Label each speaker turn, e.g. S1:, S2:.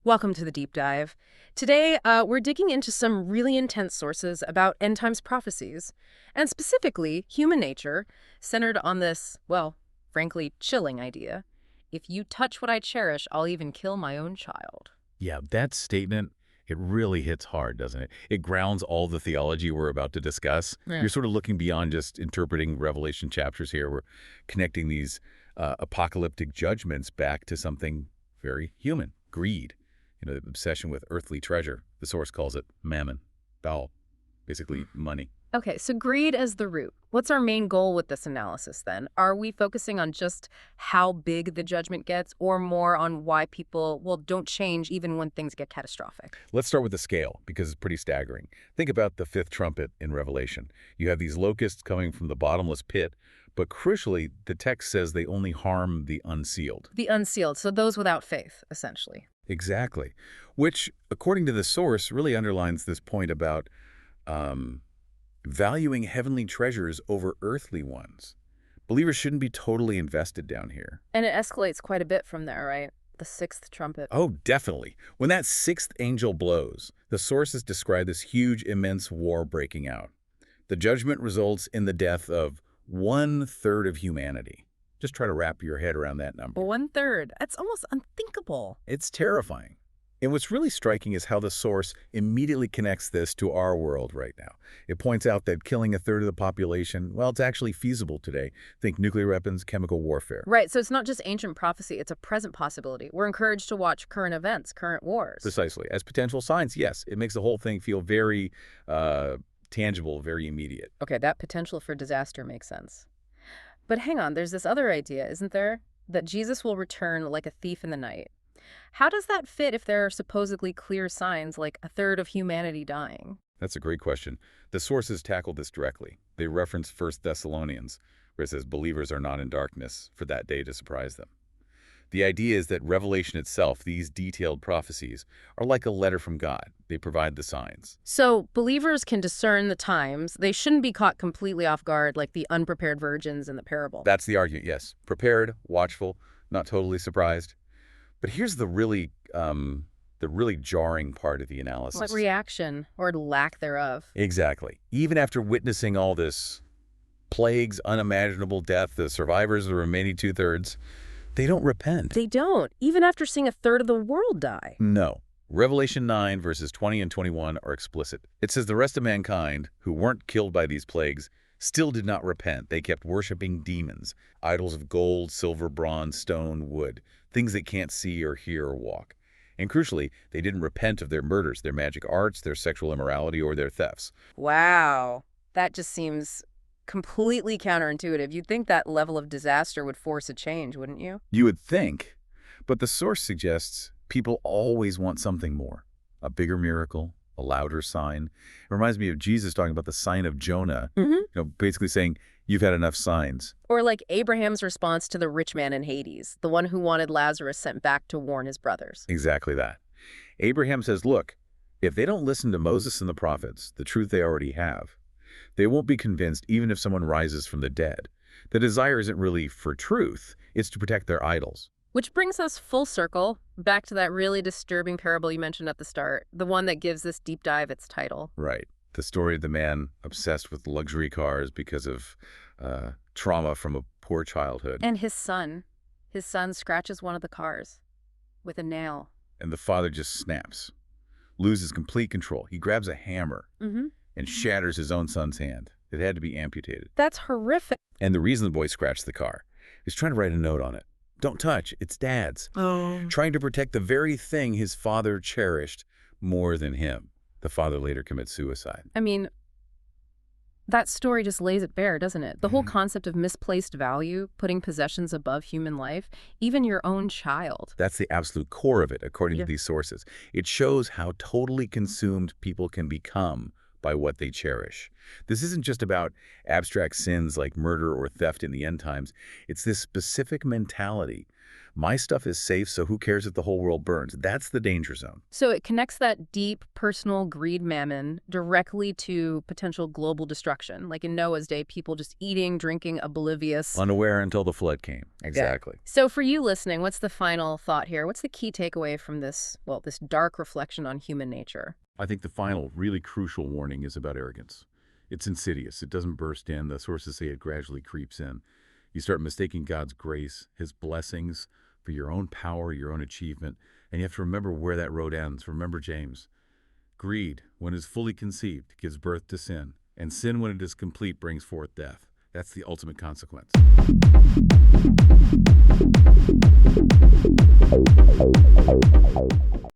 S1: Welcome to the Deep Dive. Today, we're digging into some really intense sources about end times prophecies, and specifically human nature, centered on this, well, frankly, chilling idea. If you touch what I cherish, I'll even kill my own child.
S2: Yeah, that statement, it really hits hard, doesn't it? It grounds all the theology we're about to discuss.
S1: Yeah.
S2: You're sort of looking beyond just interpreting Revelation chapters here. We're connecting these apocalyptic judgments back to something very human, greed. You know, the obsession with earthly treasure. The source calls it mammon, Baal, basically money.
S1: Okay, so greed as the root. What's our main goal with this analysis then? Are we focusing on just how big the judgment gets, or more on why people, well, don't change even when things get catastrophic?
S2: Let's start with the scale, because it's pretty staggering. Think about the fifth trumpet in Revelation. You have these locusts coming from the bottomless pit, but crucially, the text says they only harm the unsealed.
S1: The unsealed, so those without faith, essentially.
S2: Exactly. Which, according to the source, really underlines this point about valuing heavenly treasures over earthly ones. Believers shouldn't be totally invested down here.
S1: And it escalates quite a bit from there, right? The sixth trumpet.
S2: Oh, definitely. When that sixth angel blows, the sources describe this huge, immense war breaking out. The judgment results in the death of 1/3 of humanity. Just try to wrap your head around that number.
S1: 1/3. That's almost unthinkable.
S2: It's terrifying. And what's really striking is how the source immediately connects this to our world right now. It points out that killing 1/3 of the population, well, it's actually feasible today. Think nuclear weapons, chemical warfare.
S1: Right, so it's not just ancient prophecy, it's a present possibility. We're encouraged to watch current events, current wars.
S2: Precisely. As potential signs, yes, it makes the whole thing feel very tangible, very immediate.
S1: Okay, that potential for disaster makes sense. But hang on, there's this other idea, isn't there? That Jesus will return like a thief in the night. How does that fit if there are supposedly clear signs like 1/3 of humanity dying?
S2: That's a great question. The sources tackle this directly. They reference 1 Thessalonians, where it says believers are not in darkness for that day to surprise them. The idea is that Revelation itself, these detailed prophecies, are like a letter from God. They provide the signs.
S1: So believers can discern the times. They shouldn't be caught completely off guard like the unprepared virgins in the parable.
S2: That's the argument, yes. Prepared, watchful, not totally surprised. But here's the really jarring part of the analysis.
S1: What reaction, or lack thereof?
S2: Exactly. Even after witnessing all this plagues, unimaginable death, the survivors, the remaining 2/3, they don't repent.
S1: They don't, even after seeing 1/3 of the world die.
S2: No. Revelation 9, verses 20 and 21 are explicit. It says the rest of mankind, who weren't killed by these plagues, still did not repent. They kept worshiping demons, idols of gold, silver, bronze, stone, wood, things they can't see or hear or walk. And crucially, they didn't repent of their murders, their magic arts, their sexual immorality, or their thefts.
S1: Wow. That just seems completely counterintuitive. You'd think that level of disaster would force a change, wouldn't you?
S2: You would think, but the source suggests people always want something more. A bigger miracle, a louder sign. It reminds me of Jesus talking about the sign of Jonah, basically saying, you've had enough signs.
S1: Or like Abraham's response to the rich man in Hades, the one who wanted Lazarus sent back to warn his brothers.
S2: Exactly that. Abraham says, look, if they don't listen to Moses and the prophets, the truth they already have, they won't be convinced even if someone rises from the dead. The desire isn't really for truth, it's to protect their idols.
S1: Which brings us full circle, back to that really disturbing parable you mentioned at the start, the one that gives this deep dive its title.
S2: Right. The story of the man obsessed with luxury cars because of trauma from a poor childhood.
S1: And his son scratches one of the cars with a nail.
S2: And the father just snaps, loses complete control. He grabs a hammer and shatters his own son's hand. It had to be amputated.
S1: That's horrific.
S2: And the reason the boy scratched the car is trying to write a note on it. Don't touch, it's Dad's.
S1: Oh.
S2: Trying to protect the very thing his father cherished more than him. The father later commits suicide.
S1: I mean, that story just lays it bare, doesn't it? The whole concept of misplaced value, putting possessions above human life, even your own child.
S2: That's the absolute core of it, according to these sources. It shows how totally consumed people can become by what they cherish. This isn't just about abstract sins like murder or theft in the end times. It's this specific mentality. My stuff is safe, so who cares if the whole world burns? That's the danger zone.
S1: So it connects that deep personal greed mammon directly to potential global destruction, like in Noah's day, people just eating, drinking, oblivious.
S2: Unaware until the flood came. Exactly.
S1: So for you listening, what's the final thought here? What's the key takeaway from this, well, this dark reflection on human nature?
S2: I think the final, really crucial warning is about arrogance. It's insidious. It doesn't burst in. The sources say it gradually creeps in. You start mistaking God's grace, his blessings, for your own power, your own achievement. And you have to remember where that road ends. Remember James. Greed, when it is fully conceived, gives birth to sin. And sin, when it is complete, brings forth death. That's the ultimate consequence.